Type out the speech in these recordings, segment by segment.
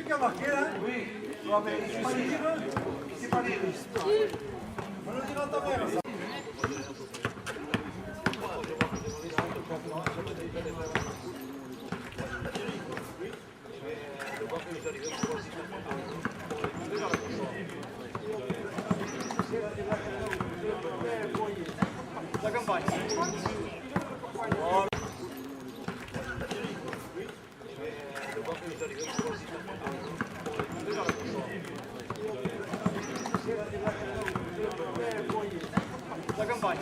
qui a marqué là? Oui. Non, mais c'est pas libre. C'est pas libre. On le dira à ta mère, ça. La campagne. La campagne.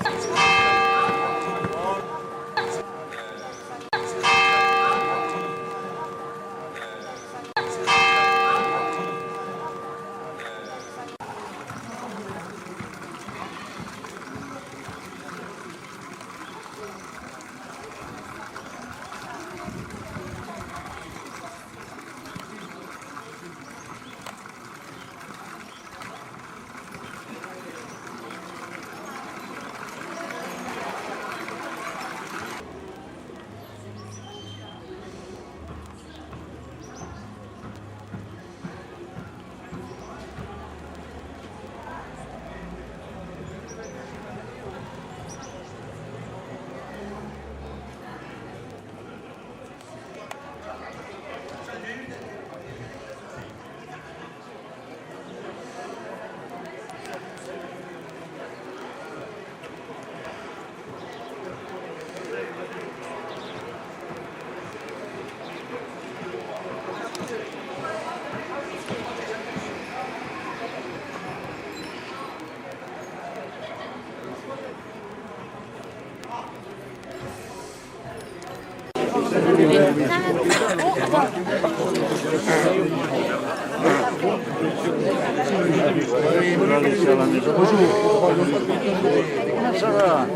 Comment ça va?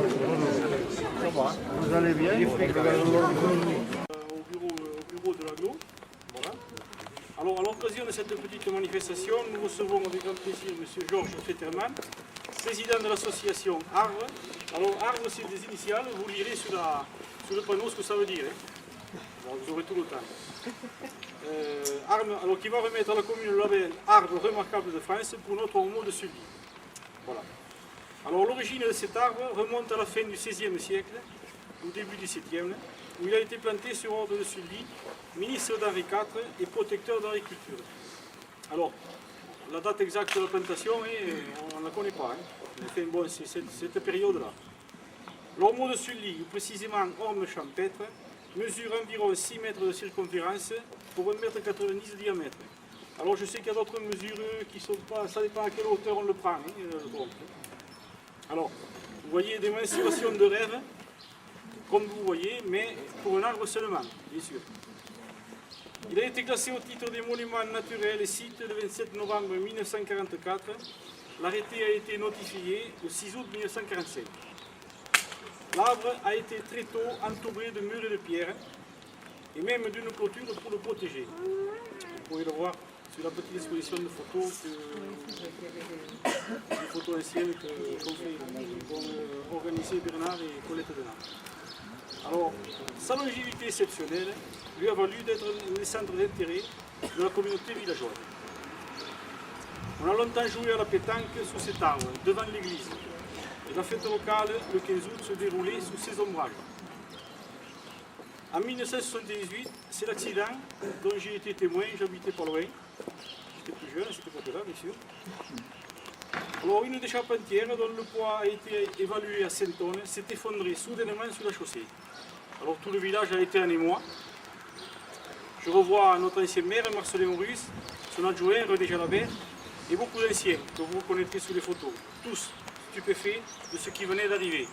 Vous allez bien? Au bureau de l'agglo. Voilà. Alors, à l'occasion de cette petite manifestation, nous recevons avec grand plaisir M. Georges Fetterman, président de l'association Arbre. Alors, Arbre, c'est des initiales, vous lirez sur le panneau ce que ça veut dire. Bon, vous aurez tout le temps. Arbre, alors, qui va remettre à la commune le label Arbre remarquable de France pour notre ormeau de Sully. Voilà. Alors, l'origine de cet arbre remonte à la fin du XVIe siècle, au début du XVIIe, où il a été planté sur ordre de Sully, ministre d'Henri IV et protecteur de l'agriculture. Alors, la date exacte de la plantation, on ne la connaît pas. Enfin, bon, c'est cette période-là. L'ormeau de Sully, ou précisément orme champêtre, mesure environ 6 mètres de circonférence pour 1,90 m de diamètre. Alors, je sais qu'il y a d'autres mesures qui ne sont pas... Ça dépend à quelle hauteur on le prend, le tronc. Alors, vous voyez des mensuration de rêve, comme vous voyez, mais pour un arbre seulement, bien sûr. Il a été classé au titre des monuments naturels et sites le 27 novembre 1944. L'arrêté a été notifié le 6 août 1945. L'arbre a été très tôt entouré de murs et de pierres, et même d'une clôture pour le protéger. Vous pouvez le voir sur la petite exposition de photos, des photos anciennes qu'ont organisé Bernard et Colette Denard. Alors, sa longévité exceptionnelle lui a valu d'être un centre d'intérêt de la communauté villageoise. On a longtemps joué à la pétanque sous cet arbre, devant l'église. Et la fête locale, le 15 août, se déroulait sous ces ombrages. En 1978, c'est l'accident dont j'ai été témoin, j'habitais pas loin. J'étais plus jeune à cette époque-là, bien sûr. Alors, une des charpentières, dont le poids a été évalué à 100 tonnes, s'est effondrée soudainement sur la chaussée. Alors, tout le village a été en émoi. Je revois notre ancien maire, Marcelin Maurice, son adjoint, René Jalabert, et beaucoup d'anciens que vous reconnaîtrez sous les photos. Tous stupéfaits de ce qui venait d'arriver.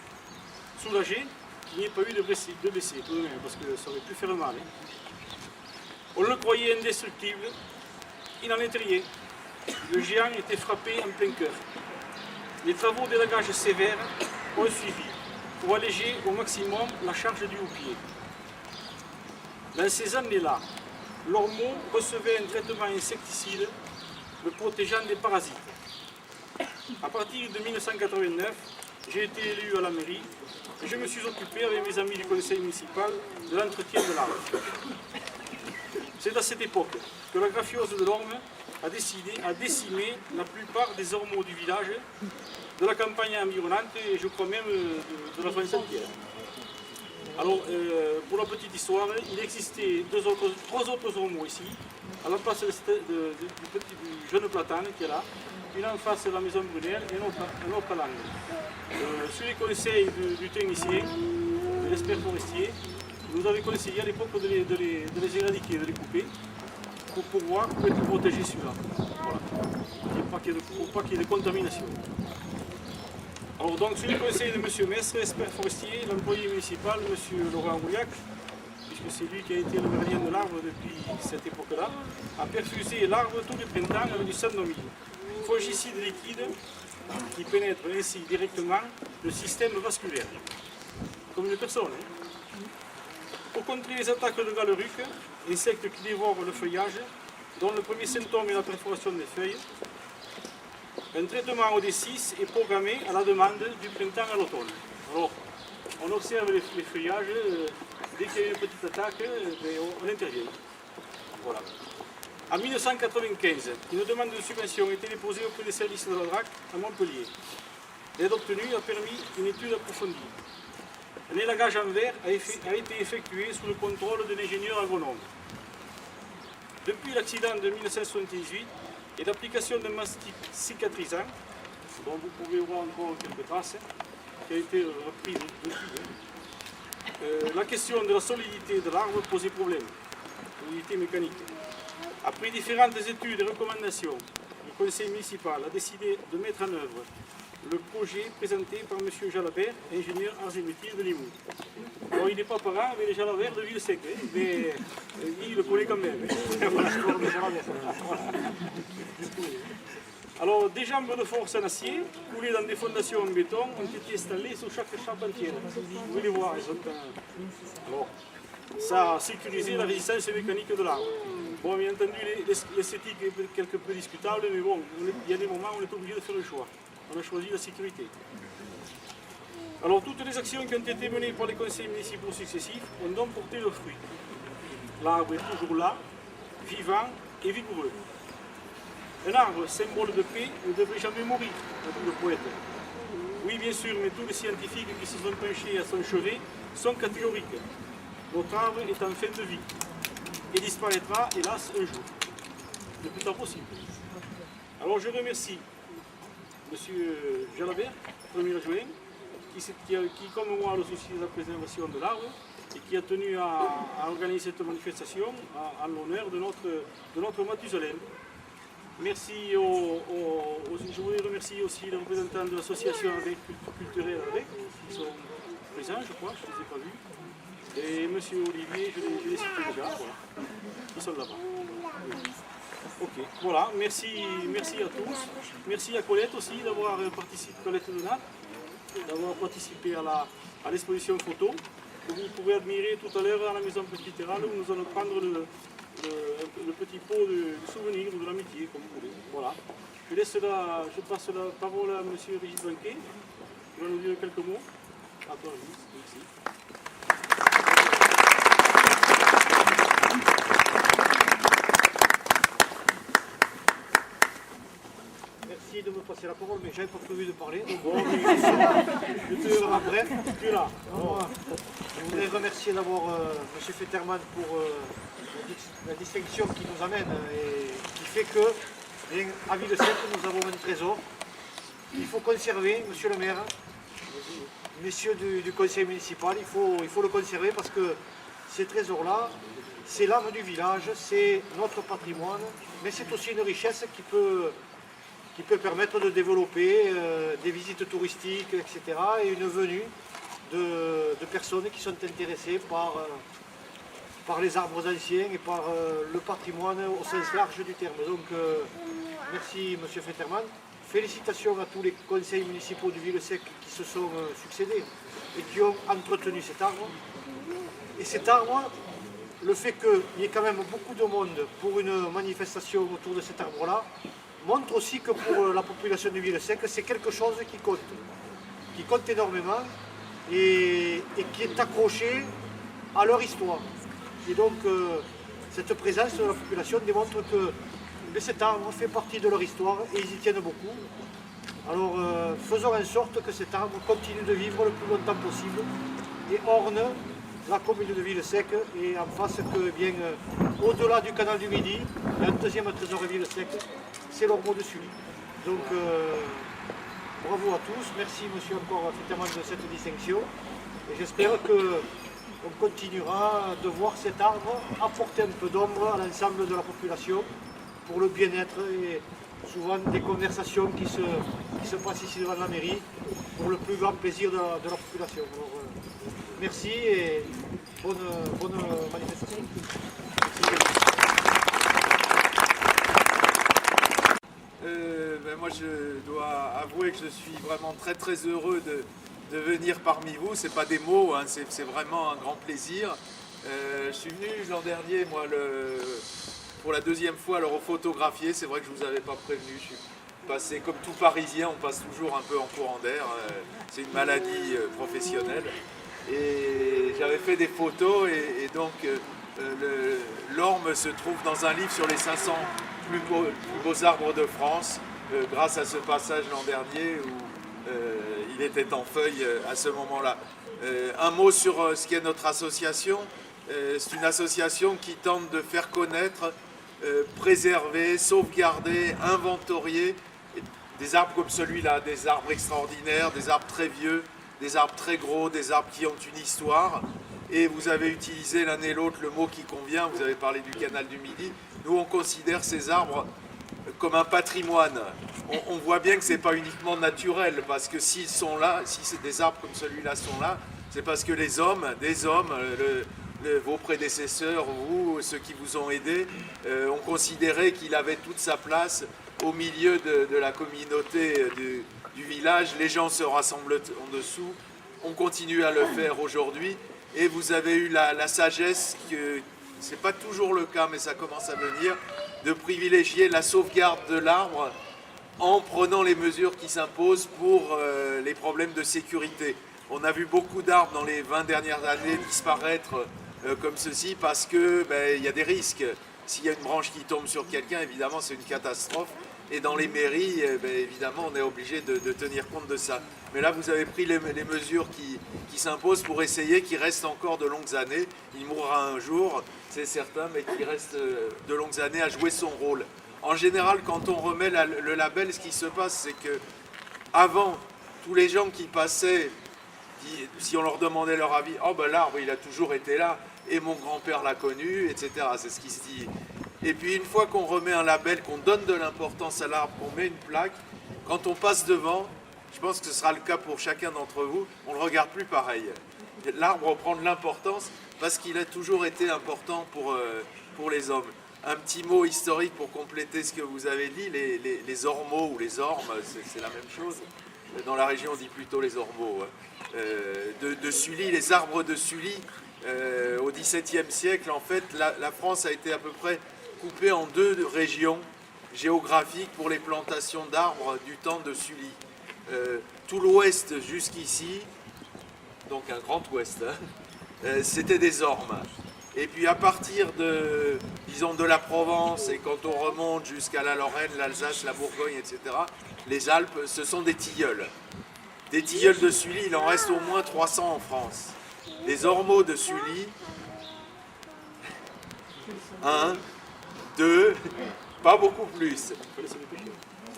Soulagés qu'il n'y ait pas eu de blessés, tout de même, parce que ça aurait pu faire mal. On le croyait indestructible, il n'en était rien. Le géant était frappé en plein cœur. Les travaux d'élagage sévères ont suivi pour alléger au maximum la charge du houppier. Dans ces années-là, l'ormeau recevait un traitement insecticide le protégeant des parasites. À partir de 1989, j'ai été élu à la mairie et je me suis occupé avec mes amis du conseil municipal de l'entretien de l'arbre. C'est à cette époque que la graphiose de l'Orme a décimé la plupart des ormeaux du village, de la campagne environnante et je crois même de la France entière. Alors, pour la petite histoire, il existait trois autres ormeaux ici, à la place du jeune platane qui est là, une en face de la maison Brunel et un autre à l'angle. Sur les conseils du technicien, de l'expert forestier, nous avait conseillé à l'époque de les éradiquer, de les couper, pour pouvoir être protégé celui-là. Voilà. Pour pas qu'il y ait de contamination. Alors donc, sur les conseils de M. Mestre, expert forestier, l'employé municipal, M. Laurent Rouillac, puisque c'est lui qui a été le gardien de l'arbre depuis cette époque-là, a perfusé l'arbre tous les printemps avec du sandomide, fongicide liquide qui pénètre ainsi directement le système vasculaire, comme une personne. Pour contrer les attaques de galeruc, insectes qui dévorent le feuillage, dont le premier symptôme est la perforation des feuilles, un traitement OD6 est programmé à la demande du printemps à l'automne. Alors, on observe les feuillages, dès qu'il y a une petite attaque, on intervient. Voilà. En 1995, une demande de subvention a été déposée auprès des services de la DRAC à Montpellier. L'aide obtenue a permis une étude approfondie. Un élagage en verre a été effectué sous le contrôle d'un ingénieur agronome. Depuis l'accident de 1978 et l'application d'un mastic cicatrisant, dont vous pouvez voir encore quelques traces, qui a été reprise depuis, la question de la solidité de l'arbre posait problème, solidité mécanique. Après différentes études et recommandations, le conseil municipal a décidé de mettre en œuvre le projet présenté par M. Jalabert, ingénieur arts et métiers de Limoux. Alors, il n'est pas parent avec les Jalabert de Villesec, mais il le connaît quand même. Voilà, alors, des jambes de force en acier, coulées dans des fondations en béton, ont été installées sur chaque charpentière. Vous pouvez les voir, elles sont alors, ça a sécurisé la résistance mécanique de l'arbre. Bon, bien entendu, l'esthétique est quelque peu discutable, mais bon, il y a des moments où on est obligé de faire le choix. On a choisi la sécurité. Alors, toutes les actions qui ont été menées par les conseils municipaux successifs ont donc porté leurs fruits. L'arbre est toujours là, vivant et vigoureux. Un arbre, symbole de paix, ne devrait jamais mourir, a dit le poète. Oui, bien sûr, mais tous les scientifiques qui se sont penchés à son chevet sont catégoriques. Notre arbre est en fin de vie et disparaîtra, hélas, un jour, le plus tard possible. Alors, je remercie M. Jalabert, premier adjoint, qui, comme moi, a le souci de la préservation de l'arbre et qui a tenu à organiser cette manifestation en l'honneur de notre Mathusalem. Merci je voulais remercier aussi les représentants de l'association culturelle avec, qui sont présents, je crois, je ne les ai pas vus. Et M. Olivier, je l'ai cité déjà, voilà. Ils sont là-bas. Ok, voilà, merci à tous. Merci à Colette aussi d'avoir participé, Colette Donat, d'avoir participé à l'exposition photo que vous pouvez admirer tout à l'heure à la maison presbytérale où nous allons prendre le petit pot de souvenir ou de l'amitié, comme vous voulez. Voilà. Je passe la parole à M. Régis Banquet, qui va nous dire quelques mots. À toi, Régis. Merci. Merci de me passer la parole, mais j'avais pas prévu de parler. Donc bon, je te serai bref. Tu es là. Alors, je voudrais remercier d'abord M. Fetterman pour la distinction qui nous amène et qui fait que, à Villesec, nous avons un trésor qu'il faut conserver, monsieur le maire, messieurs du conseil municipal, il faut le conserver parce que ces trésors-là, c'est l'âme du village, c'est notre patrimoine, mais c'est aussi une richesse qui peut permettre de développer des visites touristiques, etc. et une venue de personnes qui sont intéressées par les arbres anciens et par le patrimoine au sens large du terme. Donc merci M. Fetterman. Félicitations à tous les conseils municipaux du Villesec qui se sont succédés et qui ont entretenu cet arbre. Et cet arbre, le fait qu'il y ait quand même beaucoup de monde pour une manifestation autour de cet arbre-là, montre aussi que pour la population du Villesec, c'est quelque chose qui compte énormément et qui est accroché à leur histoire. Et donc, cette présence de la population démontre que cet arbre fait partie de leur histoire et ils y tiennent beaucoup. Alors faisons en sorte que cet arbre continue de vivre le plus longtemps possible et orne la commune de Villesec et en face que bien au-delà du canal du Midi, il y a un deuxième trésor de Villesec, c'est l'ormeau de Sully. Donc bravo à tous, merci monsieur encore Fetterman de cette distinction et j'espère qu'on continuera de voir cet arbre apporter un peu d'ombre à l'ensemble de la population pour le bien-être et souvent des conversations qui se passent ici devant la mairie pour le plus grand plaisir de la population. Alors, merci et bonne manifestation. Moi je dois avouer que je suis vraiment très heureux de venir parmi vous. C'est pas des mots, hein, c'est vraiment un grand plaisir. Je suis venu l'an dernier, moi, pour la deuxième fois, alors photographier. C'est vrai que je vous avais pas prévenu. Je suis passé comme tout Parisien, on passe toujours un peu en courant d'air. C'est une maladie professionnelle. Et j'avais fait des photos et donc l'orme se trouve dans un livre sur les 500 plus beaux arbres de France, grâce à ce passage l'an dernier où il était en feuille à ce moment-là. Un mot sur ce qu'est notre association. C'est une association qui tente de faire connaître, préserver, sauvegarder, inventorier des arbres comme celui-là, des arbres extraordinaires, des arbres très vieux, des arbres très gros, des arbres qui ont une histoire. Et vous avez utilisé l'un et l'autre le mot qui convient, vous avez parlé du canal du Midi. Nous, on considère ces arbres comme un patrimoine. On voit bien que ce n'est pas uniquement naturel, parce que s'ils sont là, si c'est des arbres comme celui-là sont là, c'est parce que les hommes, vos prédécesseurs, vous, ceux qui vous ont aidés, ont considéré qu'il avait toute sa place au milieu de la communauté du village. Les gens se rassemblent en dessous. On continue à le faire aujourd'hui. Et vous avez eu la sagesse, que ce n'est pas toujours le cas, mais ça commence à venir, de privilégier la sauvegarde de l'arbre en prenant les mesures qui s'imposent pour les problèmes de sécurité. On a vu beaucoup d'arbres dans les 20 dernières années disparaître comme ceci parce que il y a des risques. S'il y a une branche qui tombe sur quelqu'un, évidemment, c'est une catastrophe. Et dans les mairies, évidemment, on est obligé de tenir compte de ça. Mais là, vous avez pris les mesures qui s'imposent pour essayer qu'il reste encore de longues années. Il mourra un jour, c'est certain, mais qu'il reste de longues années à jouer son rôle. En général, quand on remet le label, ce qui se passe, c'est que avant, tous les gens qui passaient, si on leur demandait leur avis, oh ben l'arbre, il a toujours été là, et mon grand-père l'a connu, etc. C'est ce qui se dit. Et puis une fois qu'on remet un label, qu'on donne de l'importance à l'arbre, qu'on met une plaque, quand on passe devant, je pense que ce sera le cas pour chacun d'entre vous, on ne le regarde plus pareil. L'arbre prend de l'importance parce qu'il a toujours été important pour les hommes. Un petit mot historique pour compléter ce que vous avez dit, les ormeaux ou les ormes, c'est la même chose. Dans la région, on dit plutôt les ormeaux. De Sully, les arbres de Sully, au XVIIe siècle, en fait, la France a été à peu près coupée en deux régions géographiques pour les plantations d'arbres du temps de Sully. Tout l'ouest jusqu'ici, donc un grand ouest, c'était des ormes. Et puis à partir de, disons, de la Provence, et quand on remonte jusqu'à la Lorraine, l'Alsace, la Bourgogne, etc., les Alpes, ce sont des tilleuls. Des tilleuls de Sully, il en reste au moins 300 en France. Les ormeaux de Sully, 1, 2, pas beaucoup plus.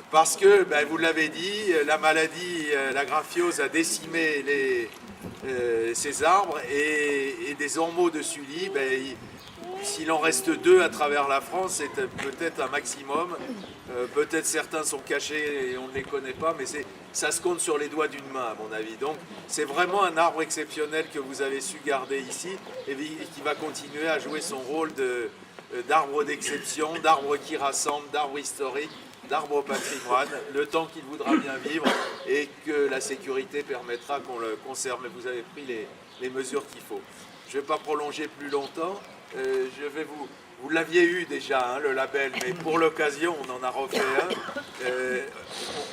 Parce que, vous l'avez dit, la maladie, la graphiose a décimé ces arbres et des ormeaux de Sully, s'il en reste 2 à travers la France, c'est peut-être un maximum. Peut-être certains sont cachés et on ne les connaît pas, mais ça se compte sur les doigts d'une main, à mon avis. Donc, c'est vraiment un arbre exceptionnel que vous avez su garder ici et qui va continuer à jouer son rôle d'arbre d'exception, d'arbre qui rassemble, d'arbre historique, d'arbre au patrimoine, le temps qu'il voudra bien vivre et que la sécurité permettra qu'on le conserve. Mais vous avez pris les mesures qu'il faut. Je ne vais pas prolonger plus longtemps. Vous l'aviez eu déjà, hein, le label, mais pour l'occasion, on en a refait un.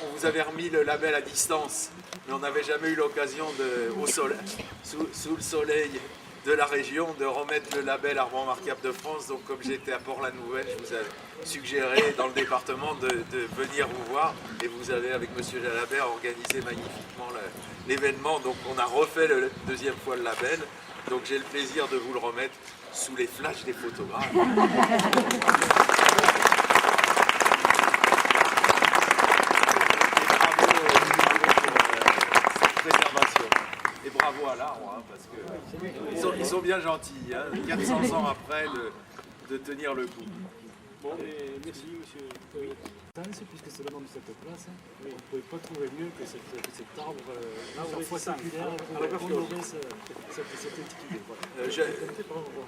On vous avait remis le label à distance, mais on n'avait jamais eu l'occasion sous le soleil de la région de remettre le label Arbre remarquable de France. Donc comme j'étais à Port-la-Nouvelle, je vous ai suggéré dans le département de venir vous voir et vous avez avec M. Jalabert organisé magnifiquement l'événement. Donc on a refait la deuxième fois le label. Donc j'ai le plaisir de vous le remettre sous les flashs des photographes. Et bravo à l'arbre, hein, parce qu'ils sont bien gentils, hein, 400 ans après, de tenir le coup. Bon, et merci, monsieur. Oui. Puisque c'est le nom de cette place, on ne pouvait pas trouver mieux que cet arbre parfois c'est circulaire pour honorer cette antiquité.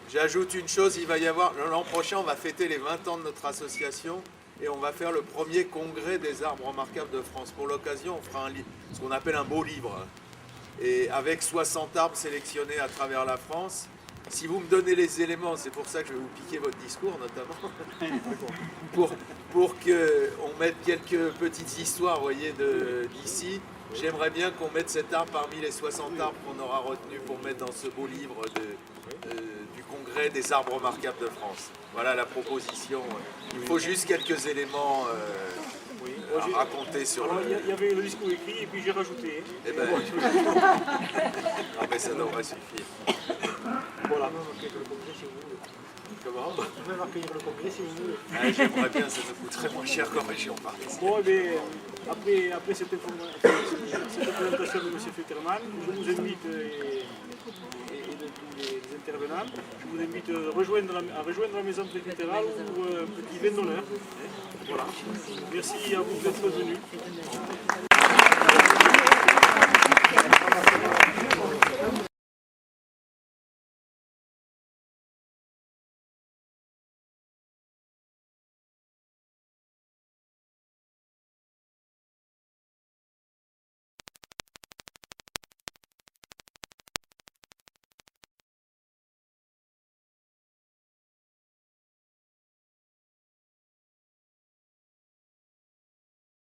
J'ajoute une chose, il va y avoir, l'an prochain, on va fêter les 20 ans de notre association et on va faire le premier congrès des arbres remarquables de France. Pour l'occasion, on fera ce qu'on appelle un beau livre. Et avec 60 arbres sélectionnés à travers la France. Si vous me donnez les éléments, c'est pour ça que je vais vous piquer votre discours notamment, pour qu'on mette quelques petites histoires, voyez, d'ici. J'aimerais bien qu'on mette cet arbre parmi les 60 arbres qu'on aura retenus pour mettre dans ce beau livre du congrès des arbres remarquables de France. Voilà la proposition. Il faut juste quelques éléments à raconter sur Alors, il y avait le discours écrit et puis j'ai rajouté. Eh ben, non mais ça devrait suffire. Voilà. Comment? Vous pouvez accueillir le congrès si vous voulez. J'aimerais bien, ça me coûterait moins cher qu'en région parisienne. Bon, eh après cette présentation de M. Fetterman, je vous invite, et de tous les intervenants, je vous invite à rejoindre la maison préfectorale ou un petit vin d'honneur. Voilà. Merci à vous d'être venus.